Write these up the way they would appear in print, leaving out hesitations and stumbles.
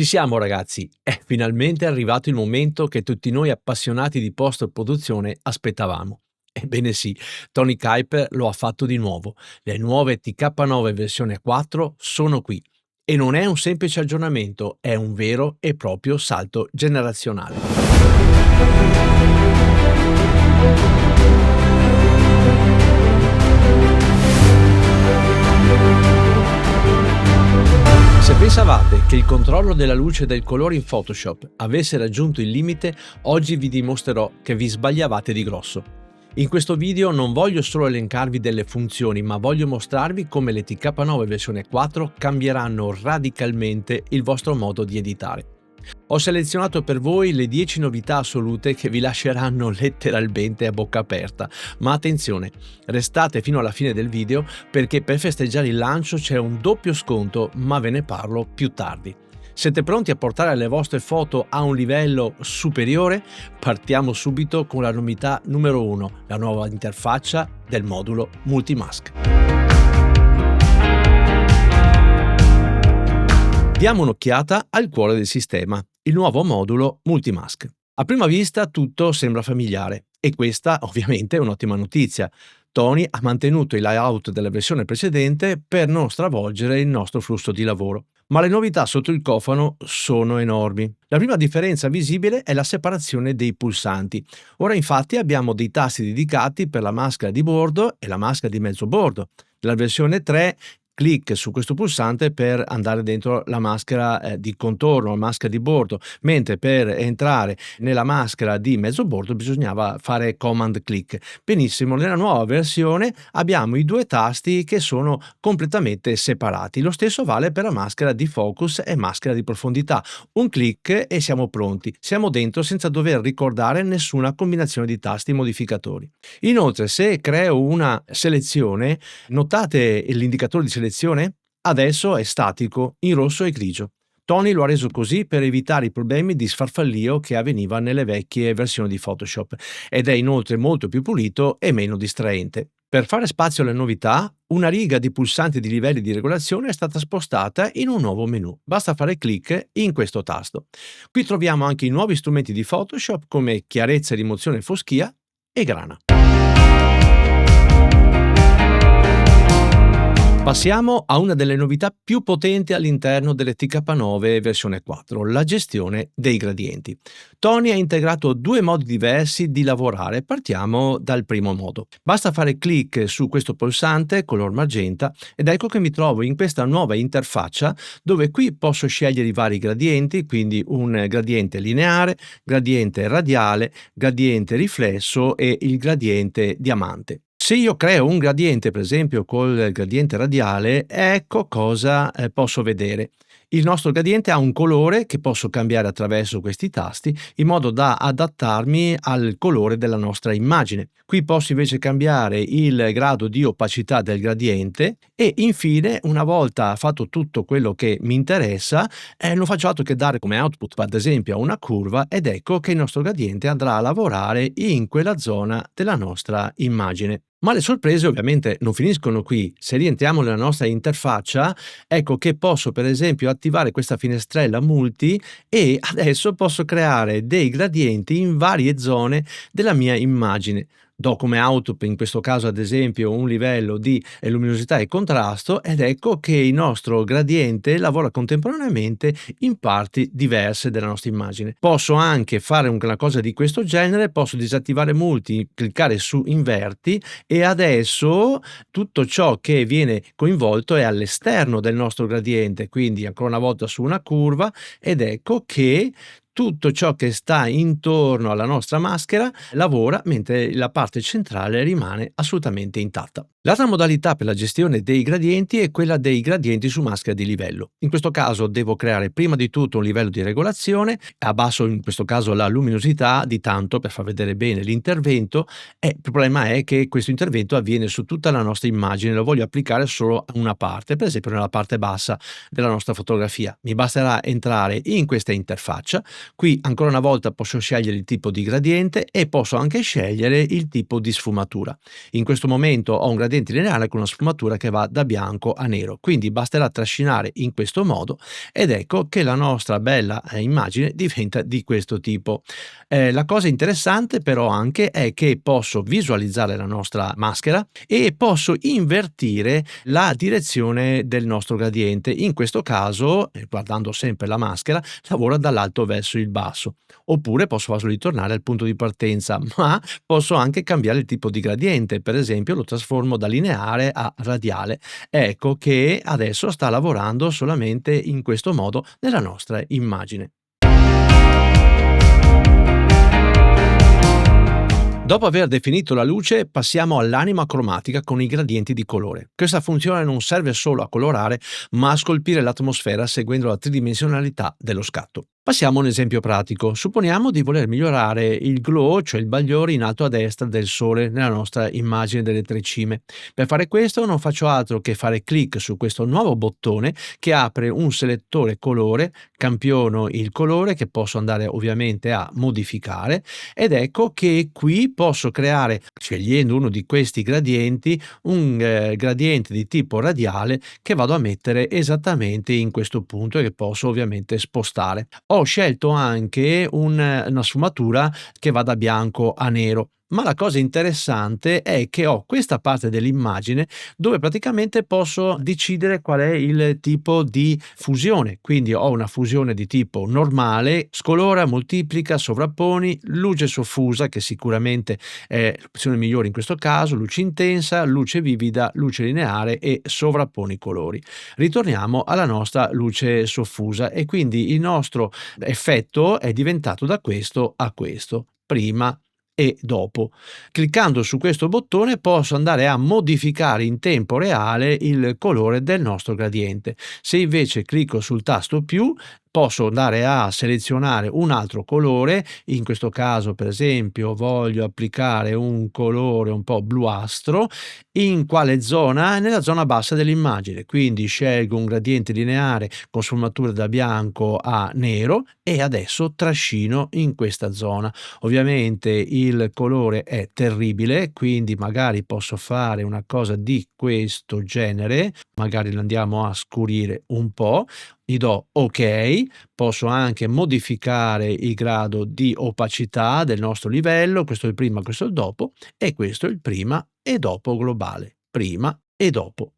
Ci siamo ragazzi, è finalmente arrivato il momento che tutti noi appassionati di post-produzione aspettavamo. Ebbene sì, Tony Kuiper lo ha fatto di nuovo. Le nuove TK9 versione 4 sono qui. E non è un semplice aggiornamento, è un vero e proprio salto generazionale. Se pensavate che il controllo della luce e del colore in Photoshop avesse raggiunto il limite, oggi vi dimostrerò che vi sbagliavate di grosso. In questo video non voglio solo elencarvi delle funzioni, ma voglio mostrarvi come le TK9 versione 4 cambieranno radicalmente il vostro modo di editare. Ho selezionato per voi le 10 novità assolute che vi lasceranno letteralmente a bocca aperta, ma attenzione, restate fino alla fine del video perché per festeggiare il lancio c'è un doppio sconto, ma ve ne parlo più tardi. Siete pronti a portare le vostre foto a un livello superiore? Partiamo subito con la novità numero 1, la nuova interfaccia del modulo Multimask. Diamo un'occhiata al cuore del sistema, il nuovo modulo Multimask. A prima vista tutto sembra familiare e questa ovviamente è un'ottima notizia. Tony ha mantenuto il layout della versione precedente per non stravolgere il nostro flusso di lavoro. Ma le novità sotto il cofano sono enormi. La prima differenza visibile è la separazione dei pulsanti. Ora infatti abbiamo dei tasti dedicati per la maschera di bordo e la maschera di mezzo bordo. Nella versione 3 clic su questo pulsante per andare dentro la maschera di contorno, la maschera di bordo, mentre per entrare nella maschera di mezzo bordo bisognava fare command click. Benissimo, nella nuova versione abbiamo i due tasti che sono completamente separati. Lo stesso vale per la maschera di focus e maschera di profondità. Un clic e siamo pronti. Siamo dentro senza dover ricordare nessuna combinazione di tasti modificatori. Inoltre, se creo una selezione, notate l'indicatore di selezione? Adesso è statico, in rosso e grigio. Tony lo ha reso così per evitare i problemi di sfarfallio che avveniva nelle vecchie versioni di Photoshop ed è inoltre molto più pulito e meno distraente. Per fare spazio alle novità, una riga di pulsanti di livelli di regolazione è stata spostata in un nuovo menu. Basta fare clic in questo tasto. Qui troviamo anche i nuovi strumenti di Photoshop come chiarezza, rimozione, foschia e grana. Passiamo a una delle novità più potenti all'interno delle TK9 versione 4, la gestione dei gradienti. Tony ha integrato due modi diversi di lavorare. Partiamo dal primo modo. Basta fare clic su questo pulsante color magenta ed ecco che mi trovo in questa nuova interfaccia dove qui posso scegliere i vari gradienti, quindi un gradiente lineare, gradiente radiale, gradiente riflesso e il gradiente diamante. Se io creo un gradiente, per esempio col gradiente radiale, ecco cosa posso vedere. Il nostro gradiente ha un colore che posso cambiare attraverso questi tasti in modo da adattarmi al colore della nostra immagine. Qui posso invece cambiare il grado di opacità del gradiente e infine, una volta fatto tutto quello che mi interessa, non faccio altro che dare come output ad esempio a una curva ed ecco che il nostro gradiente andrà a lavorare in quella zona della nostra immagine. Ma le sorprese ovviamente non finiscono qui. Se rientriamo nella nostra interfaccia, ecco che posso per esempio attivare questa finestrella multi e adesso posso creare dei gradienti in varie zone della mia immagine. Do come output in questo caso ad esempio un livello di luminosità e contrasto ed ecco che il nostro gradiente lavora contemporaneamente in parti diverse della nostra immagine. Posso anche fare una cosa di questo genere, posso disattivare multi, cliccare su inverti e adesso tutto ciò che viene coinvolto è all'esterno del nostro gradiente, quindi ancora una volta su una curva ed ecco che tutto ciò che sta intorno alla nostra maschera lavora mentre la parte centrale rimane assolutamente intatta. L'altra modalità per la gestione dei gradienti è quella dei gradienti su maschera di livello. In questo caso devo creare prima di tutto un livello di regolazione, abbasso in questo caso la luminosità di tanto per far vedere bene l'intervento e il problema è che questo intervento avviene su tutta la nostra immagine, lo voglio applicare solo a una parte, per esempio nella parte bassa della nostra fotografia. Mi basterà entrare in questa interfaccia. Qui ancora una volta posso scegliere il tipo di gradiente e posso anche scegliere il tipo di sfumatura. In questo momento ho un gradiente gradiente lineare con una sfumatura che va da bianco a nero. Quindi basterà trascinare in questo modo ed ecco che la nostra bella immagine diventa di questo tipo. La cosa interessante però anche è che posso visualizzare la nostra maschera e posso invertire la direzione del nostro gradiente. In questo caso, guardando sempre la maschera, lavora dall'alto verso il basso. Oppure posso farlo ritornare al punto di partenza, ma posso anche cambiare il tipo di gradiente. Per esempio, lo trasformo da lineare a radiale. Ecco che adesso sta lavorando solamente in questo modo nella nostra immagine. Dopo aver definito la luce, passiamo all'anima cromatica con i gradienti di colore. Questa funzione non serve solo a colorare, ma a scolpire l'atmosfera seguendo la tridimensionalità dello scatto. Passiamo a un esempio pratico. Supponiamo di voler migliorare il glow, cioè il bagliore in alto a destra del sole nella nostra immagine delle tre cime. Per fare questo non faccio altro che fare clic su questo nuovo bottone che apre un selettore colore, campiono il colore che posso andare ovviamente a modificare ed ecco che qui posso creare, scegliendo uno di questi gradienti, un gradiente di tipo radiale che vado a mettere esattamente in questo punto e che posso ovviamente spostare. Ho scelto anche una sfumatura che va da bianco a nero. Ma la cosa interessante è che ho questa parte dell'immagine dove praticamente posso decidere qual è il tipo di fusione. Quindi ho una fusione di tipo normale, scolora, moltiplica, sovrapponi, luce soffusa, che sicuramente è l'opzione migliore in questo caso, luce intensa, luce vivida, luce lineare e sovrapponi i colori. Ritorniamo alla nostra luce soffusa e quindi il nostro effetto è diventato da questo a questo, prima e dopo. Cliccando su questo bottone posso andare a modificare in tempo reale il colore del nostro gradiente. Se invece clicco sul tasto più posso andare a selezionare un altro colore, in questo caso per esempio voglio applicare un colore un po' bluastro, in quale zona? Nella zona bassa dell'immagine, quindi scelgo un gradiente lineare con sfumature da bianco a nero e adesso trascino in questa zona. Ovviamente il colore è terribile, quindi magari posso fare una cosa di questo genere, magari lo andiamo a scurire un po', gli do ok, posso anche modificare il grado di opacità del nostro livello, questo è il prima, questo è il dopo e questo è il prima e dopo globale, prima e dopo.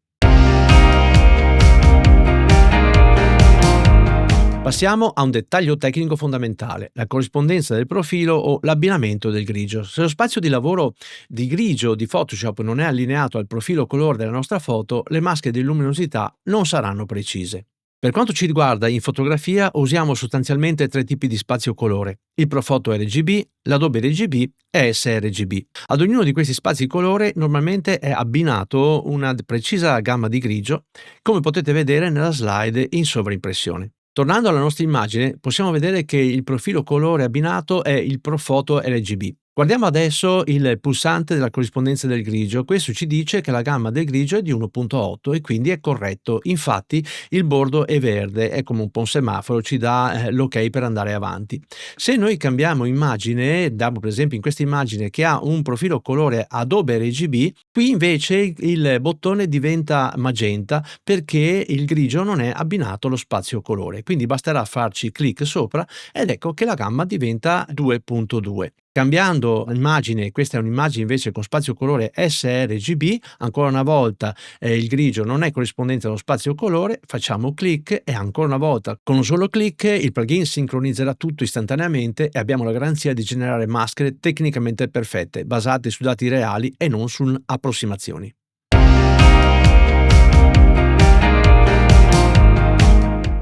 Passiamo a un dettaglio tecnico fondamentale, la corrispondenza del profilo o l'abbinamento del grigio. Se lo spazio di lavoro di grigio di Photoshop non è allineato al profilo colore della nostra foto, le maschere di luminosità non saranno precise. Per quanto ci riguarda, in fotografia usiamo sostanzialmente tre tipi di spazio colore: il Profoto RGB, l'Adobe RGB e sRGB. Ad ognuno di questi spazi colore normalmente è abbinato una precisa gamma di grigio, come potete vedere nella slide in sovraimpressione. Tornando alla nostra immagine, possiamo vedere che il profilo colore abbinato è il Profoto RGB. Guardiamo adesso il pulsante della corrispondenza del grigio. Questo ci dice che la gamma del grigio è di 1.8 e quindi è corretto. Infatti il bordo è verde, è come un po' un semaforo, ci dà l'ok per andare avanti. Se noi cambiamo immagine, diamo per esempio in questa immagine che ha un profilo colore Adobe RGB, qui invece il bottone diventa magenta perché il grigio non è abbinato allo spazio colore. Quindi basterà farci clic sopra ed ecco che la gamma diventa 2.2. Cambiando immagine, questa è un'immagine invece con spazio colore sRGB, ancora una volta il grigio non è corrispondente allo spazio colore, facciamo clic e ancora una volta con un solo clic il plugin sincronizzerà tutto istantaneamente e abbiamo la garanzia di generare maschere tecnicamente perfette, basate su dati reali e non su approssimazioni.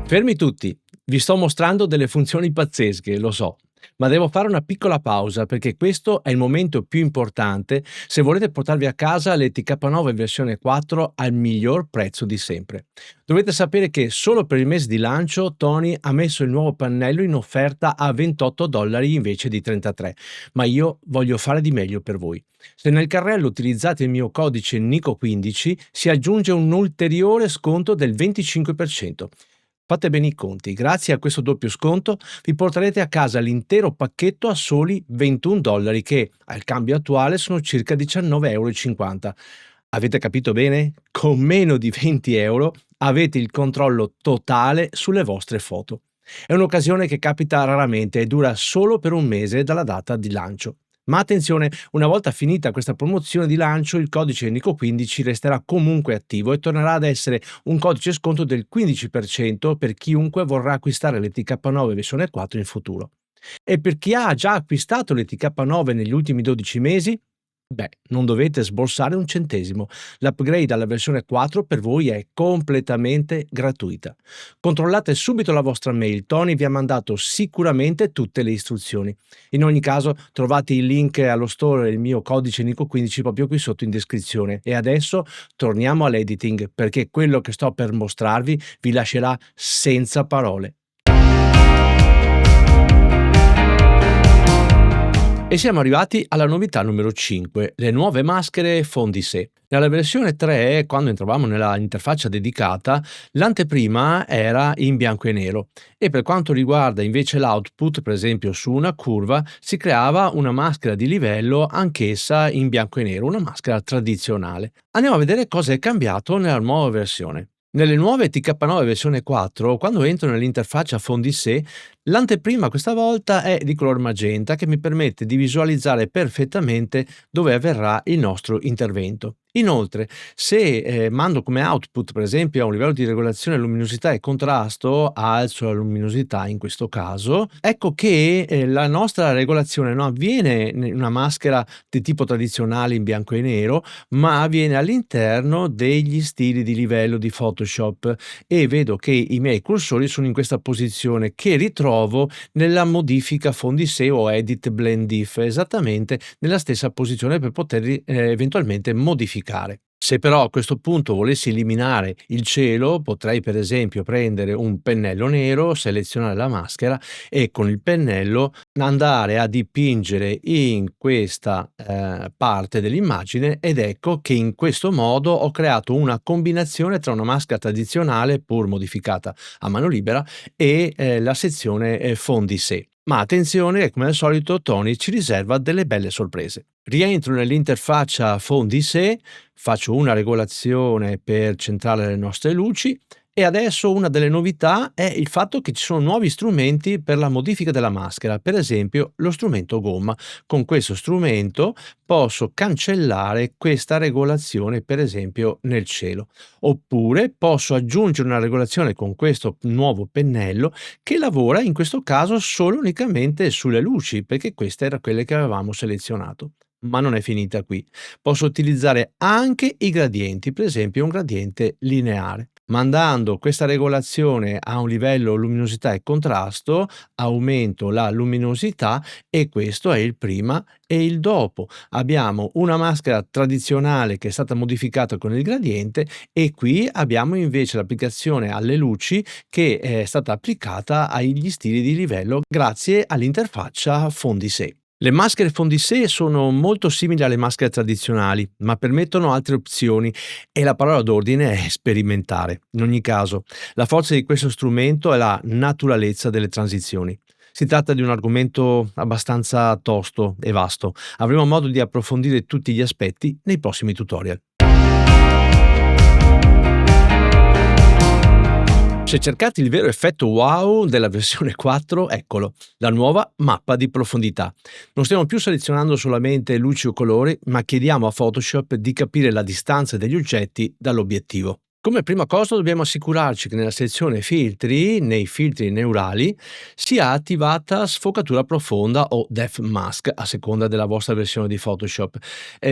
Fermi tutti, vi sto mostrando delle funzioni pazzesche, lo so. Ma devo fare una piccola pausa perché questo è il momento più importante se volete portarvi a casa l'ETK9 versione 4 al miglior prezzo di sempre. Dovete sapere che solo per il mese di lancio Tony ha messo il nuovo pannello in offerta a $28 invece di 33, ma io voglio fare di meglio per voi. Se nel carrello utilizzate il mio codice NICO15 si aggiunge un ulteriore sconto del 25%. Fate bene i conti, grazie a questo doppio sconto vi porterete a casa l'intero pacchetto a soli $21 che al cambio attuale sono circa 19,50 €. Avete capito bene? Con meno di 20 € avete il controllo totale sulle vostre foto. È un'occasione che capita raramente e dura solo per un mese dalla data di lancio. Ma attenzione, una volta finita questa promozione di lancio, il codice Nico15 resterà comunque attivo e tornerà ad essere un codice sconto del 15% per chiunque vorrà acquistare l'ETK9 versione 4 in futuro. E per chi ha già acquistato l'ETK9 negli ultimi 12 mesi? Beh, non dovete sborsare un centesimo. L'upgrade alla versione 4 per voi è completamente gratuita. Controllate subito la vostra mail, Tony vi ha mandato sicuramente tutte le istruzioni. In ogni caso trovate il link allo store e il mio codice Nico15 proprio qui sotto in descrizione. E adesso torniamo all'editing perché quello che sto per mostrarvi vi lascerà senza parole. E siamo arrivati alla novità numero 5, le nuove maschere Fondisé. Nella versione 3, quando entravamo nella interfaccia dedicata, l'anteprima era in bianco e nero e per quanto riguarda invece l'output, per esempio su una curva, si creava una maschera di livello anch'essa in bianco e nero, una maschera tradizionale. Andiamo a vedere cosa è cambiato nella nuova versione. Nelle nuove TK9 versione 4, quando entro nell'interfaccia Fondisé, l'anteprima questa volta è di color magenta che mi permette di visualizzare perfettamente dove avverrà il nostro intervento. Inoltre, se mando come output, per esempio, a un livello di regolazione luminosità e contrasto, alzo la luminosità in questo caso, ecco che la nostra regolazione non avviene in una maschera di tipo tradizionale in bianco e nero, ma avviene all'interno degli stili di livello di Photoshop e vedo che i miei cursori sono in questa posizione che ritrovo nella modifica Fondisé o Edit Blend If, esattamente nella stessa posizione per poterli eventualmente modificare. Se però a questo punto volessi eliminare il cielo, potrei per esempio prendere un pennello nero, selezionare la maschera e con il pennello andare a dipingere in questa parte dell'immagine ed ecco che in questo modo ho creato una combinazione tra una maschera tradizionale, pur modificata a mano libera, e la sezione Fondisé. Ma attenzione che come al solito Tony ci riserva delle belle sorprese. Rientro nell'interfaccia Fondisé, faccio una regolazione per centrare le nostre luci e adesso una delle novità è il fatto che ci sono nuovi strumenti per la modifica della maschera, per esempio lo strumento gomma. Con questo strumento posso cancellare questa regolazione, per esempio nel cielo, oppure posso aggiungere una regolazione con questo nuovo pennello che lavora in questo caso solo unicamente sulle luci, perché queste erano quelle che avevamo selezionato. Ma non è finita qui. Posso utilizzare anche i gradienti, per esempio un gradiente lineare. Mandando questa regolazione a un livello luminosità e contrasto, aumento la luminosità e questo è il prima e il dopo. Abbiamo una maschera tradizionale che è stata modificata con il gradiente e qui abbiamo invece l'applicazione alle luci che è stata applicata agli stili di livello grazie all'interfaccia Fondisé. Le maschere Fondisé sono molto simili alle maschere tradizionali, ma permettono altre opzioni e la parola d'ordine è sperimentare. In ogni caso, la forza di questo strumento è la naturalezza delle transizioni. Si tratta di un argomento abbastanza tosto e vasto. Avremo modo di approfondire tutti gli aspetti nei prossimi tutorial. Se cercate il vero effetto wow della versione 4, eccolo, la nuova mappa di profondità. Non stiamo più selezionando solamente luci o colori, ma chiediamo a Photoshop di capire la distanza degli oggetti dall'obiettivo. Come prima cosa dobbiamo assicurarci che nella sezione filtri, nei filtri neurali, sia attivata sfocatura profonda o depth mask a seconda della vostra versione di Photoshop.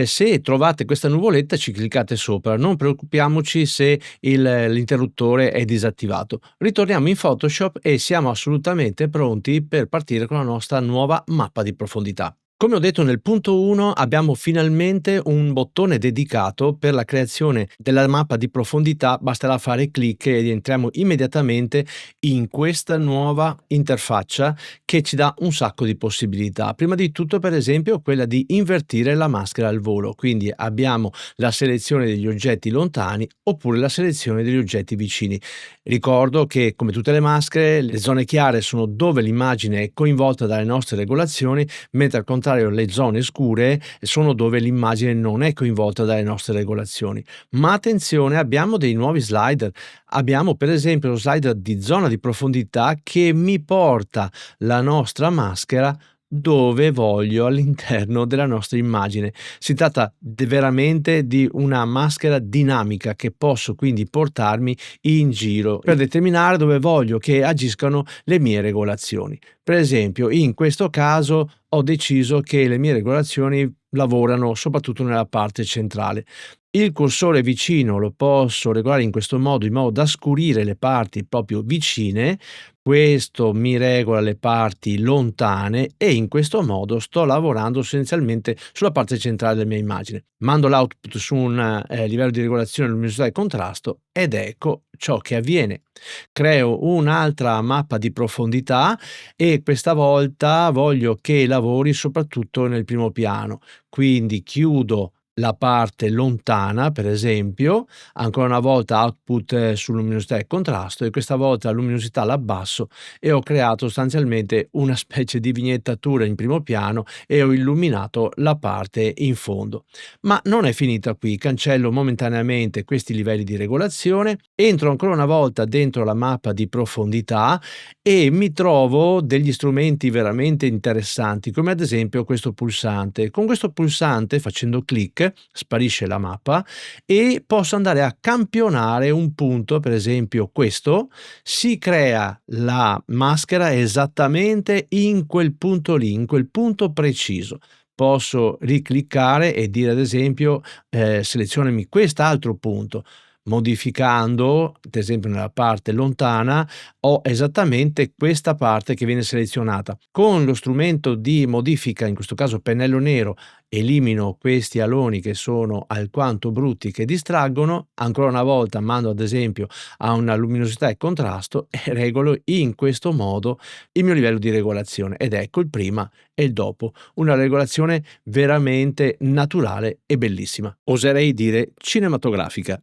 Se trovate questa nuvoletta ci cliccate sopra, non preoccupiamoci se l'interruttore è disattivato. Ritorniamo in Photoshop e siamo assolutamente pronti per partire con la nostra nuova mappa di profondità. Come ho detto nel punto 1, abbiamo finalmente un bottone dedicato per la creazione della mappa di profondità, basterà fare clic ed entriamo immediatamente in questa nuova interfaccia che ci dà un sacco di possibilità. Prima di tutto, per esempio, quella di invertire la maschera al volo, quindi abbiamo la selezione degli oggetti lontani oppure la selezione degli oggetti vicini. Ricordo che, come tutte le maschere, le zone chiare sono dove l'immagine è coinvolta dalle nostre regolazioni, mentre al contrario contrario le zone scure sono dove l'immagine non è coinvolta dalle nostre regolazioni. Ma attenzione, abbiamo dei nuovi slider. Abbiamo per esempio lo slider di zona di profondità che mi porta la nostra maschera dove voglio all'interno della nostra immagine. Si tratta veramente di una maschera dinamica che posso quindi portarmi in giro per determinare dove voglio che agiscano le mie regolazioni. Per esempio, in questo caso ho deciso che le mie regolazioni lavorano soprattutto nella parte centrale. Il cursore vicino lo posso regolare in questo modo, in modo da scurire le parti proprio vicine. Questo mi regola le parti lontane e in questo modo sto lavorando essenzialmente sulla parte centrale della mia immagine. Mando l'output su un livello di regolazione luminosità e contrasto ed ecco ciò che avviene. Creo un'altra mappa di profondità e questa volta voglio che lavori soprattutto nel primo piano. Quindi chiudo la parte lontana, per esempio, ancora una volta output su luminosità e contrasto e questa volta luminosità l'abbasso e ho creato sostanzialmente una specie di vignettatura in primo piano e ho illuminato la parte in fondo. Ma non è finita qui, cancello momentaneamente questi livelli di regolazione, entro ancora una volta dentro la mappa di profondità e mi trovo degli strumenti veramente interessanti, come ad esempio questo pulsante. Con questo pulsante, facendo clic, sparisce la mappa e posso andare a campionare un punto, per esempio questo, si crea la maschera esattamente in quel punto lì, in quel punto preciso. Posso ricliccare e dire ad esempio, selezionami quest'altro punto. Modificando, ad esempio nella parte lontana, ho esattamente questa parte che viene selezionata. Con lo strumento di modifica, in questo caso pennello nero, elimino questi aloni che sono alquanto brutti, che distraggono. Ancora una volta mando ad esempio a una luminosità e contrasto e regolo in questo modo il mio livello di regolazione ed ecco il prima e il dopo. Una regolazione veramente naturale e bellissima. Oserei dire cinematografica.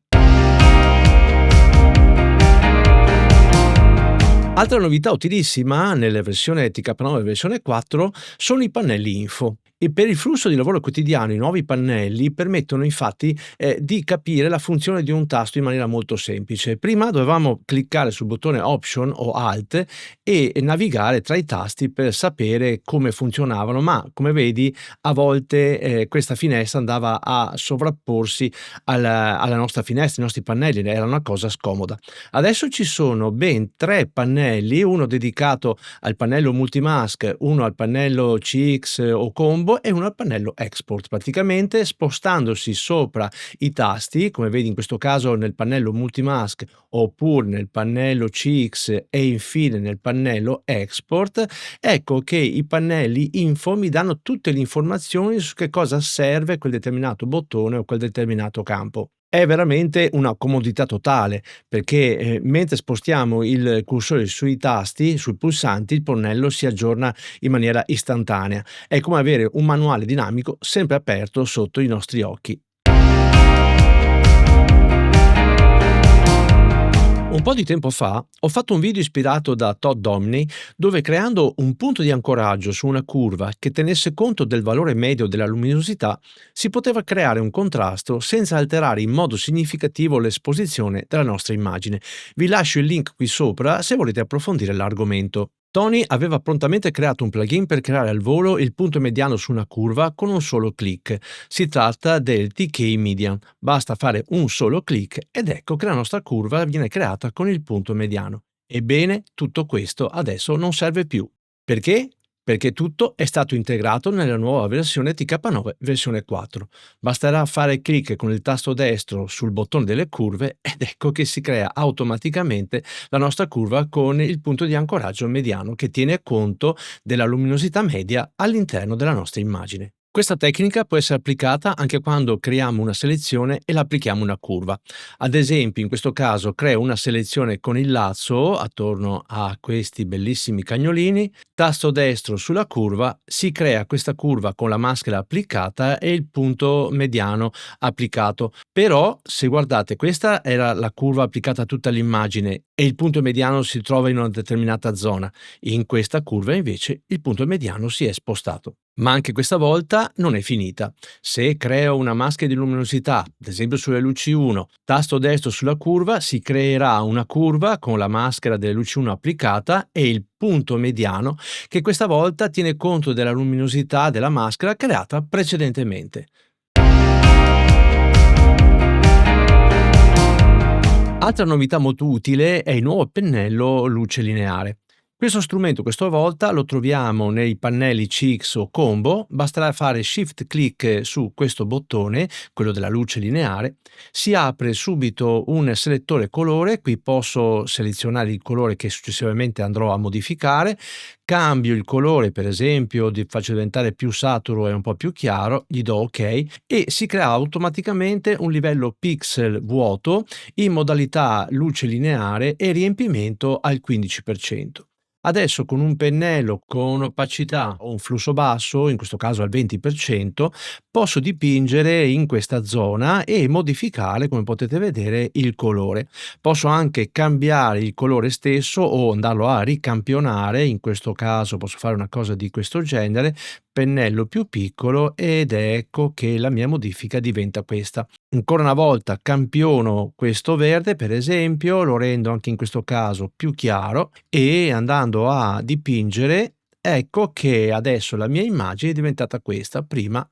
Altra novità utilissima nelle versione TK9 e versione 4 sono i pannelli info. E per il flusso di lavoro quotidiano i nuovi pannelli permettono infatti di capire la funzione di un tasto in maniera molto semplice. Prima dovevamo cliccare sul bottone Option o Alt e navigare tra i tasti per sapere come funzionavano, ma come vedi a volte questa finestra andava a sovrapporsi alla nostra finestra, i nostri pannelli, era una cosa scomoda. Adesso ci sono ben 3 pannelli, uno dedicato al pannello multimask, uno al pannello CX o combo e uno al pannello export. Praticamente spostandosi sopra i tasti, come vedi in questo caso nel pannello multimask oppure nel pannello CX e infine nel pannello export, ecco che i pannelli info mi danno tutte le informazioni su che cosa serve quel determinato bottone o quel determinato campo. È veramente una comodità totale perché, mentre spostiamo il cursore sui tasti, sui pulsanti, il pannello si aggiorna in maniera istantanea. È come avere un manuale dinamico sempre aperto sotto i nostri occhi. Un po' di tempo fa ho fatto un video ispirato da Todd Domney dove creando un punto di ancoraggio su una curva che tenesse conto del valore medio della luminosità si poteva creare un contrasto senza alterare in modo significativo l'esposizione della nostra immagine. Vi lascio il link qui sopra se volete approfondire l'argomento. Tony aveva prontamente creato un plugin per creare al volo il punto mediano su una curva con un solo clic. Si tratta del TK Median. Basta fare un solo clic ed ecco che la nostra curva viene creata con il punto mediano. Ebbene, tutto questo adesso non serve più. Perché? Perché tutto è stato integrato nella nuova versione TK9 versione 4. Basterà fare clic con il tasto destro sul bottone delle curve ed ecco che si crea automaticamente la nostra curva con il punto di ancoraggio mediano che tiene conto della luminosità media all'interno della nostra immagine. Questa tecnica può essere applicata anche quando creiamo una selezione e la applichiamo a una curva. Ad esempio, in questo caso creo una selezione con il lazzo attorno a questi bellissimi cagnolini, tasto destro sulla curva, si crea questa curva con la maschera applicata e il punto mediano applicato. Però se guardate, questa era la curva applicata a tutta l'immagine e il punto mediano si trova in una determinata zona. In questa curva invece il punto mediano si è spostato. Ma anche questa volta non è finita. Se creo una maschera di luminosità, ad esempio sulle luci 1, tasto destro sulla curva, si creerà una curva con la maschera delle luci 1 applicata e il punto mediano che questa volta tiene conto della luminosità della maschera creata precedentemente. Altra novità molto utile è il nuovo pennello luce lineare. Questo strumento questa volta lo troviamo nei pannelli CX o Combo, basterà fare shift click su questo bottone, quello della luce lineare, si apre subito un selettore colore, qui posso selezionare il colore che successivamente andrò a modificare, cambio il colore per esempio, faccio diventare più saturo e un po' più chiaro, gli do ok e si crea automaticamente un livello pixel vuoto in modalità luce lineare e riempimento al 15%. Adesso con un pennello con opacità o un flusso basso, in questo caso al 20%, posso dipingere in questa zona e modificare, come potete vedere, il colore. Posso anche cambiare il colore stesso o andarlo a ricampionare, in questo caso posso fare una cosa di questo genere, pennello più piccolo ed ecco che la mia modifica diventa questa. Ancora una volta campiono questo verde per esempio, lo rendo anche in questo caso più chiaro e andando a dipingere ecco che adesso la mia immagine è diventata questa, prima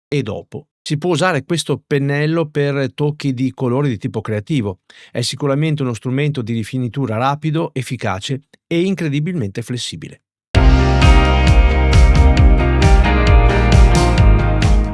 e dopo. Si può usare questo pennello per tocchi di colore di tipo creativo. È sicuramente uno strumento di rifinitura rapido, efficace e incredibilmente flessibile.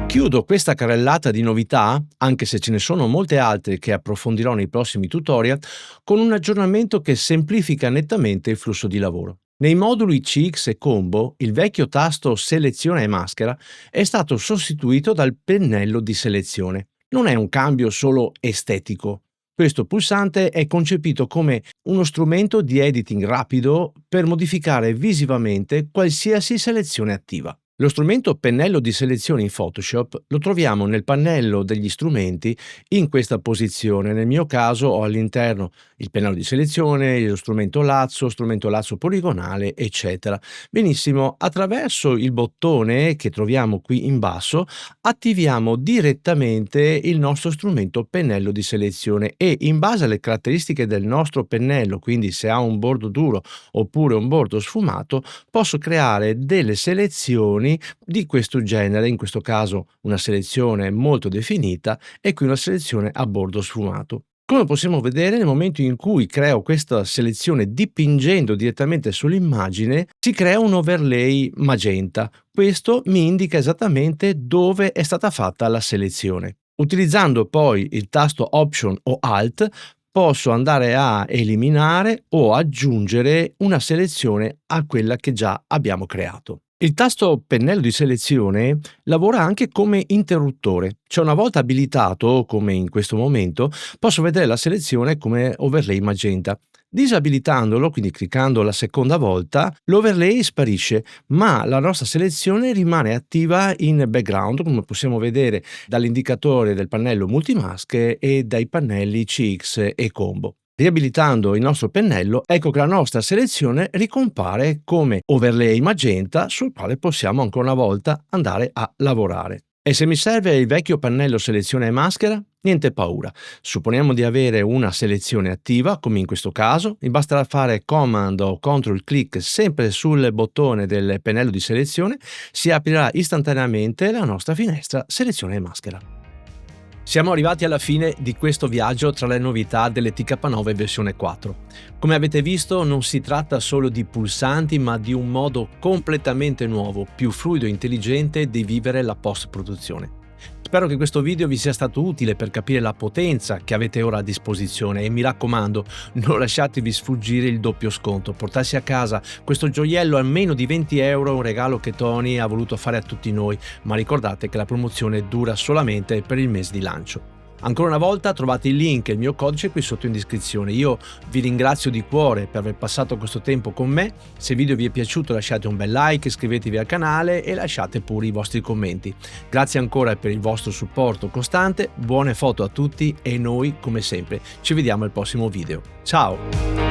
Chiudo questa carrellata di novità, anche se ce ne sono molte altre che approfondirò nei prossimi tutorial, con un aggiornamento che semplifica nettamente il flusso di lavoro. Nei moduli CX e Combo, il vecchio tasto Seleziona e Maschera è stato sostituito dal pennello di selezione. Non è un cambio solo estetico. Questo pulsante è concepito come uno strumento di editing rapido per modificare visivamente qualsiasi selezione attiva. Lo strumento pennello di selezione in Photoshop lo troviamo nel pannello degli strumenti in questa posizione. Nel mio caso ho all'interno il pennello di selezione, lo strumento lazzo poligonale, eccetera. Benissimo, attraverso il bottone che troviamo qui in basso attiviamo direttamente il nostro strumento pennello di selezione e in base alle caratteristiche del nostro pennello, quindi se ha un bordo duro oppure un bordo sfumato, posso creare delle selezioni di questo genere, in questo caso una selezione molto definita e qui una selezione a bordo sfumato. Come possiamo vedere, nel momento in cui creo questa selezione dipingendo direttamente sull'immagine, si crea un overlay magenta. Questo mi indica esattamente dove è stata fatta la selezione. Utilizzando poi il tasto Option o Alt, posso andare a eliminare o aggiungere una selezione a quella che già abbiamo creato. Il tasto pennello di selezione lavora anche come interruttore, cioè una volta abilitato, come in questo momento, posso vedere la selezione come overlay magenta. Disabilitandolo, quindi cliccando la seconda volta, l'overlay sparisce, ma la nostra selezione rimane attiva in background, come possiamo vedere dall'indicatore del pannello multimaschere e dai pannelli CX e Combo. Riabilitando il nostro pennello, ecco che la nostra selezione ricompare come overlay magenta sul quale possiamo ancora una volta andare a lavorare. E se mi serve il vecchio pannello selezione e maschera? Niente paura. Supponiamo di avere una selezione attiva, come in questo caso, mi basterà fare Command o Control click sempre sul bottone del pennello di selezione, si aprirà istantaneamente la nostra finestra selezione e maschera. Siamo arrivati alla fine di questo viaggio tra le novità delle TK9 versione 4. Come avete visto non si tratta solo di pulsanti ma di un modo completamente nuovo, più fluido e intelligente di vivere la post-produzione. Spero che questo video vi sia stato utile per capire la potenza che avete ora a disposizione e mi raccomando non lasciatevi sfuggire il doppio sconto, portarsi a casa questo gioiello almeno di 20 euro è un regalo che Tony ha voluto fare a tutti noi, ma ricordate che la promozione dura solamente per il mese di lancio. Ancora una volta trovate il link e il mio codice qui sotto in descrizione. Io vi ringrazio di cuore per aver passato questo tempo con me. Se il video vi è piaciuto lasciate un bel like, iscrivetevi al canale e lasciate pure i vostri commenti. Grazie ancora per il vostro supporto costante, buone foto a tutti e noi come sempre ci vediamo al prossimo video. Ciao!